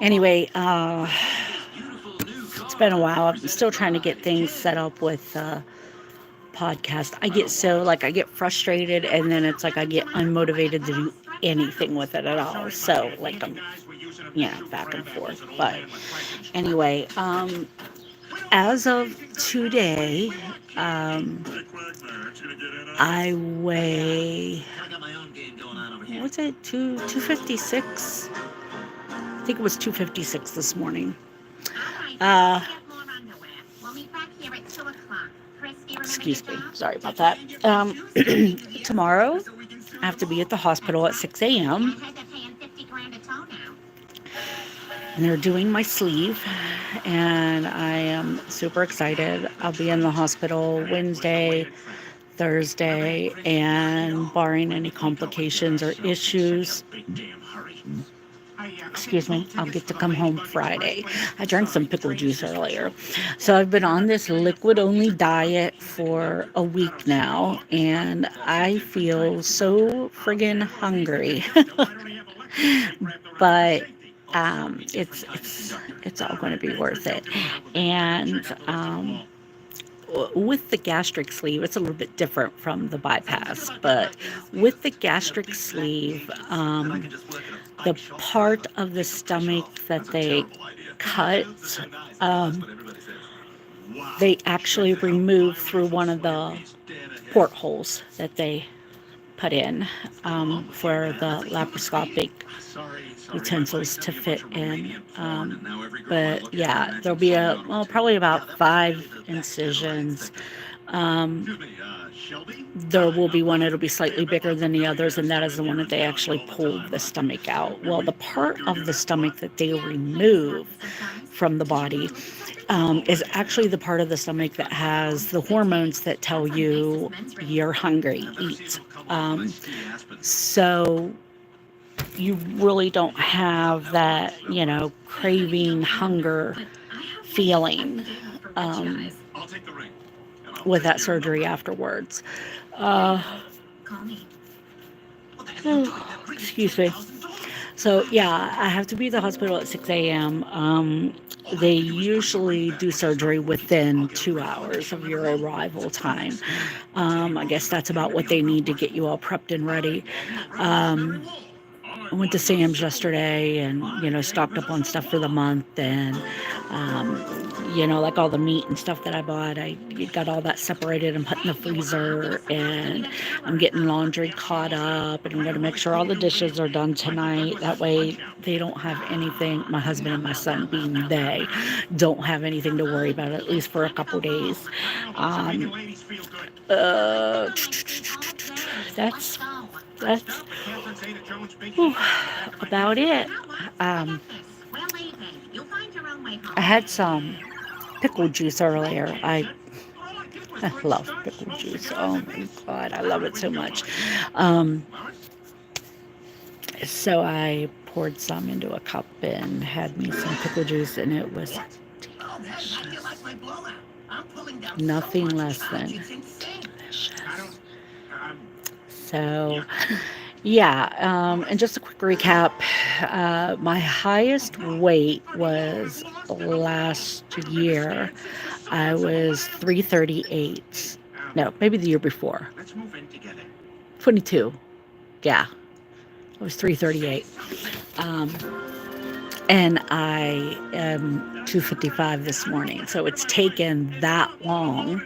Anyway, it's been a while. I'm still trying to get things set up with podcast. I get so like I get frustrated, and then it's like I get unmotivated to do anything with it at all. So like I'm back and forth. But anyway, as of today, um, I weigh what's it 256. I think it was 256 this morning. Uh, Excuse me. Sorry about that. Tomorrow, I have to be at the hospital at 6 a.m. And they're doing my sleeve, and I am super excited. I'll be in the hospital Wednesday, Thursday, and barring any complications or issues, excuse me, I'll get to come home Friday. I drank some pickle juice earlier. So I've been on this liquid only diet for a week now, and I feel so friggin' hungry. But it's all going to be worth it. And with the gastric sleeve, it's a little bit different from the bypass, but with the gastric sleeve, the part of the stomach that they cut, um, they actually remove through one of the portholes that they put in for the laparoscopic utensils to fit in. But yeah, there'll be probably about 5 incisions. Um, there will be one, it'll be slightly bigger than the others, and that is the one that they actually pulled the stomach out. Well, the part of the stomach that they remove from the body is actually the part of the stomach that has the hormones that tell you you're hungry, eat. So you really don't have that, craving, hunger feeling with that surgery afterwards. Excuse me. So, yeah, I have to be at the hospital at 6 a.m. They usually do surgery within 2 hours of your arrival time. I guess that's about what they need to get you all prepped and ready. I went to Sam's yesterday and, stocked up on stuff for the month, and, like all the meat and stuff that I bought, I got all that separated and put in the freezer, and I'm getting laundry caught up, and I'm going to make sure all the dishes are done tonight. That way they don't have anything, my husband and my son being they, don't have anything to worry about, at least for a couple days. That's whew, about it. I had some pickle juice earlier. I love pickle juice. Oh my God, I love it so much. So I poured some into a cup and had me some pickle juice, and it was delicious. Nothing less than delicious. So, yeah, and just a quick recap. My highest weight was last year. I was 338. No, maybe the year before. 22. Yeah, I was 338. And I am 255 this morning. So it's taken that long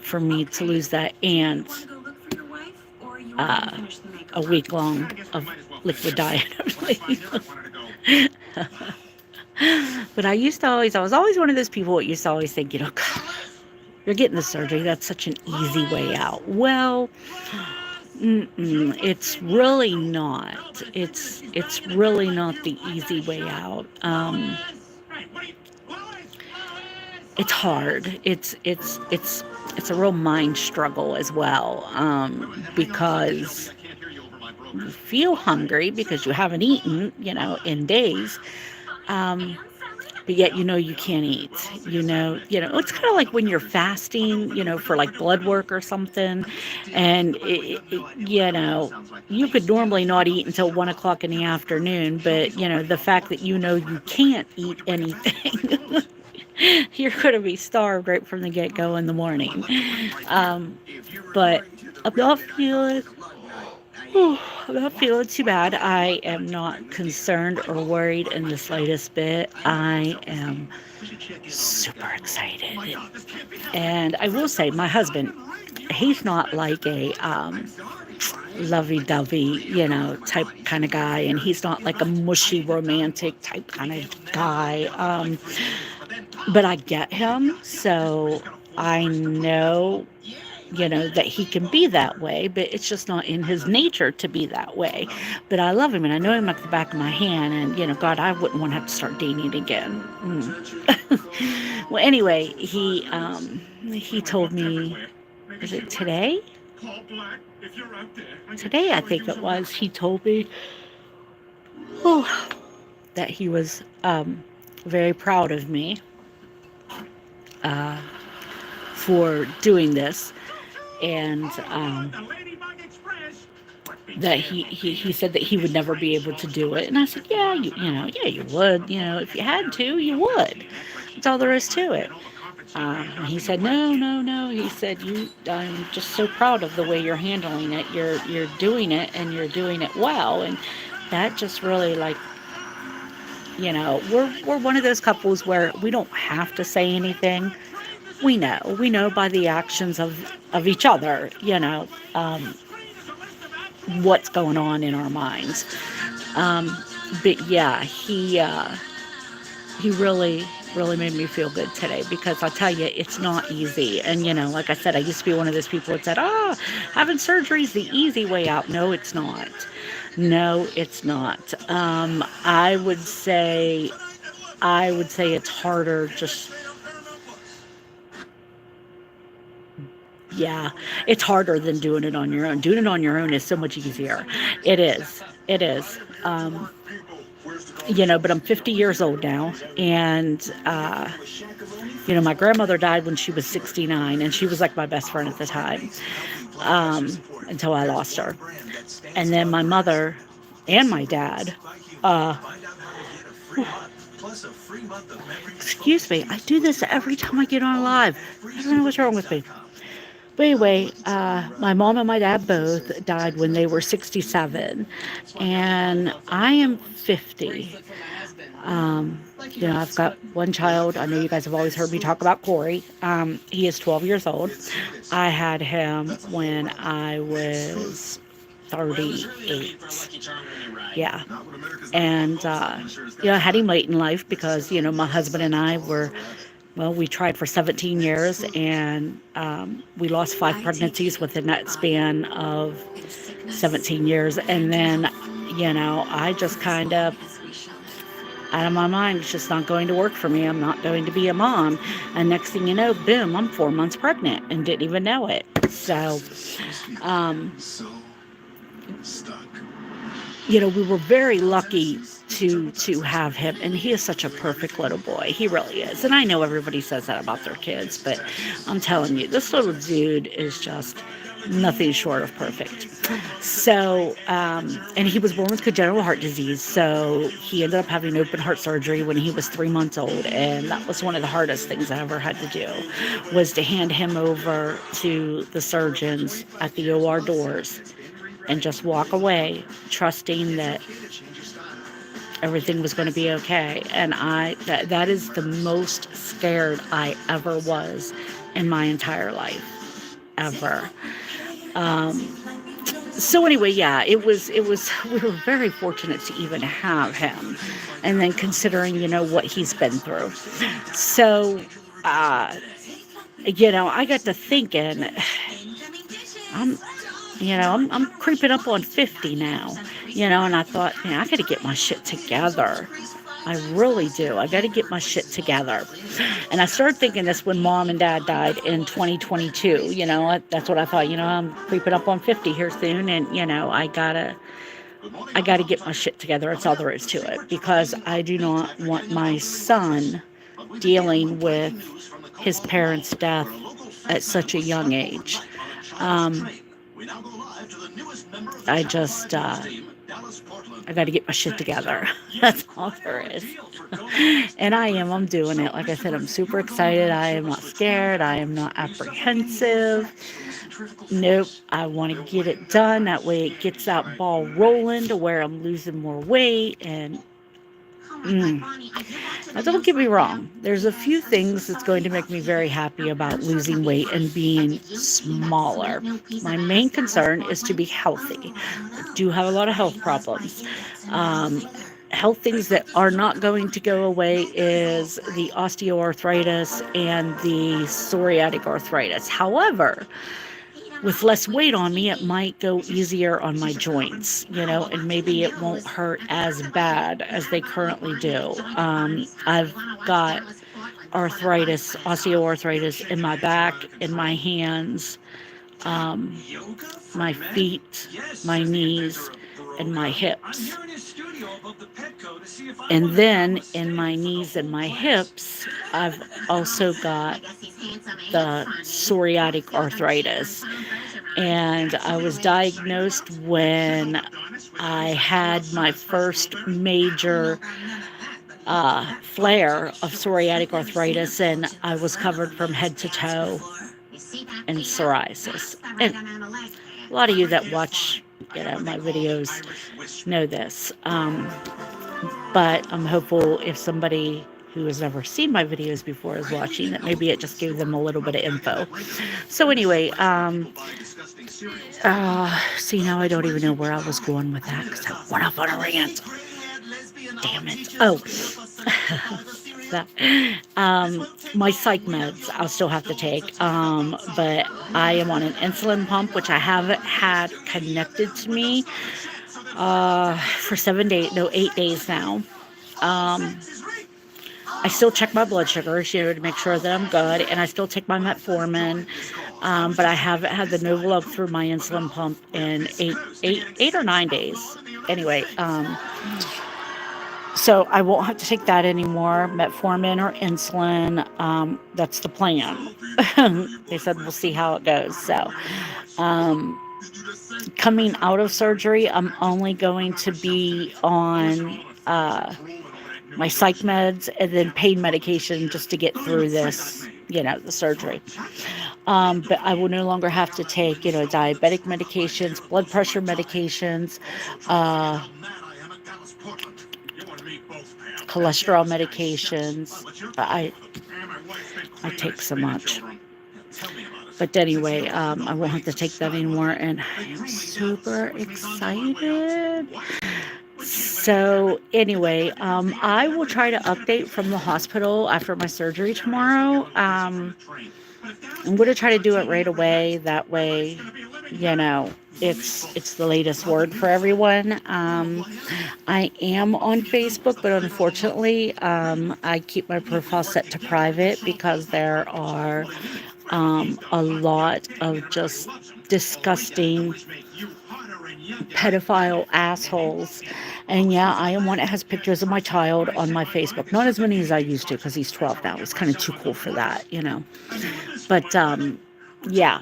for me to lose that, and a week long of liquid diet. But I was always one of those people that used to always think, God, you're getting the surgery. That's such an easy way out. Well, it's really not. It's really not the easy way out. It's hard. It's a real mind struggle as well, because you feel hungry because you haven't eaten, in days. but yet you can't eat. It's kind of like when you're fasting, for like blood work or something, and you could normally not eat until 1 o'clock in the afternoon, but the fact that you can't eat anything, you're going to be starved right from the get-go in the morning. But I'm not feeling I'm not feeling too bad. I am not concerned or worried in the slightest bit. I am super excited. And I will say, my husband, he's not like a lovey-dovey, type kind of guy. And he's not like a mushy romantic type kind of guy. But I get him. So I know that he can be that way, but it's just not in his nature to be that way. But I love him, and I know him like the back of my hand, and, God, I wouldn't want to have to start dating again. Well, anyway, he told me, is it today? Today, I think it was. He told me that he was very proud of me for doing this. And that he said that he would never be able to do it. And I said, yeah, you would. If you had to, you would. That's all there is to it. And he said, no. He said, I'm just so proud of the way you're handling it. You're doing it, and you're doing it well. And that just really, like, we're one of those couples where we don't have to say anything. We know by the actions of each other, what's going on in our minds. But yeah, he really made me feel good today, because I tell you, it's not easy. And, like I said, I used to be one of those people that said, having surgery is the easy way out. No, it's not. No, it's not. I would say it's harder. Yeah, it's harder than doing it on your own. Doing it on your own is so much easier. It is. But I'm 50 years old now, and, my grandmother died when she was 69, and she was like my best friend at the time, until I lost her. And then my mother and my dad, excuse me, I do this every time I get on live. I don't know what's wrong with me. But anyway, my mom and my dad both died when they were 67, and I am 50. I've got one child. I know you guys have always heard me talk about Corey. He is 12 years old. I had him when I was 38. Yeah. And, I had him late in life because, my husband and I we tried for 17 years, and we lost 5 pregnancies within that span of 17 years. And then, I just kind of, out of my mind, it's just not going to work for me. I'm not going to be a mom. And next thing you know, boom, I'm 4 months pregnant and didn't even know it. So, we were very lucky to have him, and he is such a perfect little boy. He really is. And I know everybody says that about their kids, but I'm telling you, this little dude is just nothing short of perfect. So, and he was born with congenital heart disease, so he ended up having open heart surgery when he was 3 months old, and that was one of the hardest things I ever had to do, was to hand him over to the surgeons at the OR doors and just walk away, trusting that everything was going to be okay. And that is the most scared I ever was in my entire life, ever. So anyway, yeah, it was, we were very fortunate to even have him. And then considering, what he's been through. So, I got to thinking, I'm creeping up on 50 now, and I thought, I got to get my shit together. I really do. I got to get my shit together. And I started thinking this when Mom and Dad died in 2022. That's what I thought. I'm creeping up on 50 here soon, and I gotta I got to get my shit together. That's all there is to it, because I do not want my son dealing with his parents' death at such a young age. Um, I just, I got to get my shit together. That's all there is. And I'm doing it. Like I said, I'm super excited. I am not scared. I am not apprehensive. Nope. I want to get it done. That way it gets that ball rolling to where I'm losing more weight. And now, don't get me wrong. There's a few things that's going to make me very happy about losing weight and being smaller. My main concern is to be healthy. I do have a lot of health problems. Health things that are not going to go away is the osteoarthritis and the psoriatic arthritis. However, with less weight on me, it might go easier on my joints, and maybe it won't hurt as bad as they currently do. I've got osteoarthritis in my back, in my hands, my feet, my knees, and my hips. And then in my knees and my hips, I've also got the psoriatic arthritis. And I was diagnosed when I had my first major flare of psoriatic arthritis, and I was covered from head to toe in psoriasis. And a lot of you that watch my videos know this. But I'm hopeful if somebody who has never seen my videos before is watching, that maybe it just gave them a little bit of info. So anyway, see, now I don't even know where I was going with that, because I went off on a rant. Damn it. Oh. My psych meds I'll still have to take, but I am on an insulin pump, which I haven't had connected to me for 8 days now. I still check my blood sugars, to make sure that I'm good, and I still take my metformin, but I haven't had the Novolog through my insulin pump in 8 or 9 days. Anyway, so I won't have to take that anymore, metformin or insulin. That's the plan. They said we'll see how it goes. So, coming out of surgery, I'm only going to be on my psych meds and then pain medication just to get through this, the surgery. But I will no longer have to take, diabetic medications, blood pressure medications, cholesterol medications. I take so much. But anyway, I won't have to take that anymore, and I am super excited. So anyway, I will try to update from the hospital after my surgery tomorrow. I'm going to try to do it right away. That way, it's the latest word for everyone. I am on Facebook, but unfortunately, I keep my profile set to private because there are a lot of just disgusting pedophile assholes. And yeah, I am one that has pictures of my child on my Facebook. Not as many as I used to, because he's 12 now. He's kind of too cool for that, But yeah.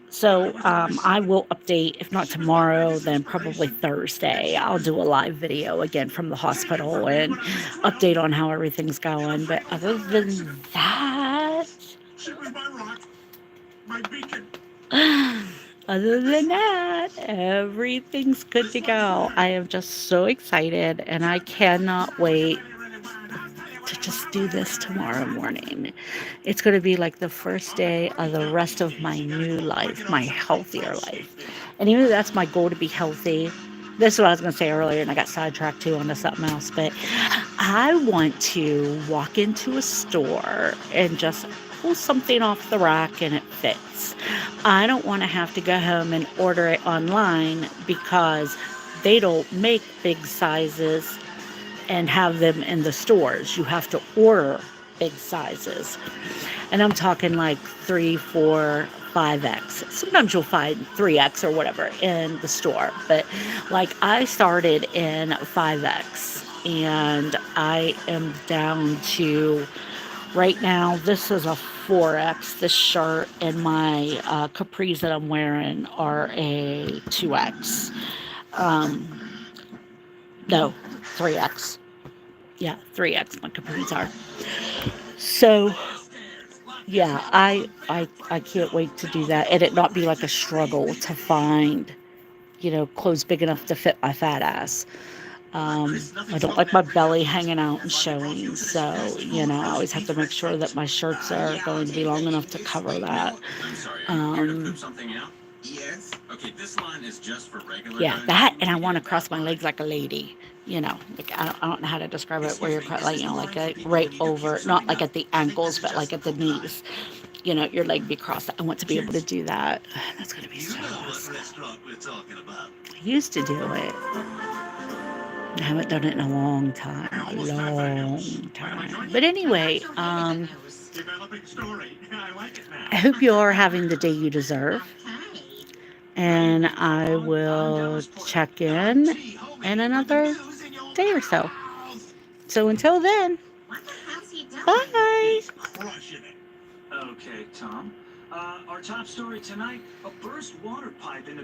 So I will update, if not tomorrow, then probably Thursday. I'll do a live video again from the hospital and update on how everything's going. But other than that, everything's good to go. I am just so excited, and I cannot wait to just do this tomorrow morning. It's going to be like the first day of the rest of my new life, my healthier life. And even though that's my goal, to be healthy, this is what I was going to say earlier, and I got sidetracked too onto something else, but I want to walk into a store and just pull something off the rack and it fits. I don't want to have to go home and order it online, because they don't make big sizes and have them in the stores. You have to order big sizes. And I'm talking like 3, 4, 5X. Sometimes you'll find 3X or whatever in the store, but like I started in 5X and I am down to right now. This is a 4X. This shirt and my capris that I'm wearing are a 2X. No, 3X. Yeah, 3X my capris are. So yeah, I can't wait to do that and it not be like a struggle to find, clothes big enough to fit my fat ass. I don't like my belly hanging out and showing, so I always have to make sure that my shirts are going to be long enough to cover that. Yeah, that, and I want to cross my legs like a lady. Like I don't know how to describe it. Where you're like, like right over, not like at the ankles, but like at the knees. Your leg be crossed. I want to be able to do that. That's gonna be so awesome. I used to do it. I haven't done it in a long time. But anyway, I hope you are having the day you deserve. And I will check in another day or so. So until then, bye. Okay, Tom. Our top story tonight, a burst water pipe in the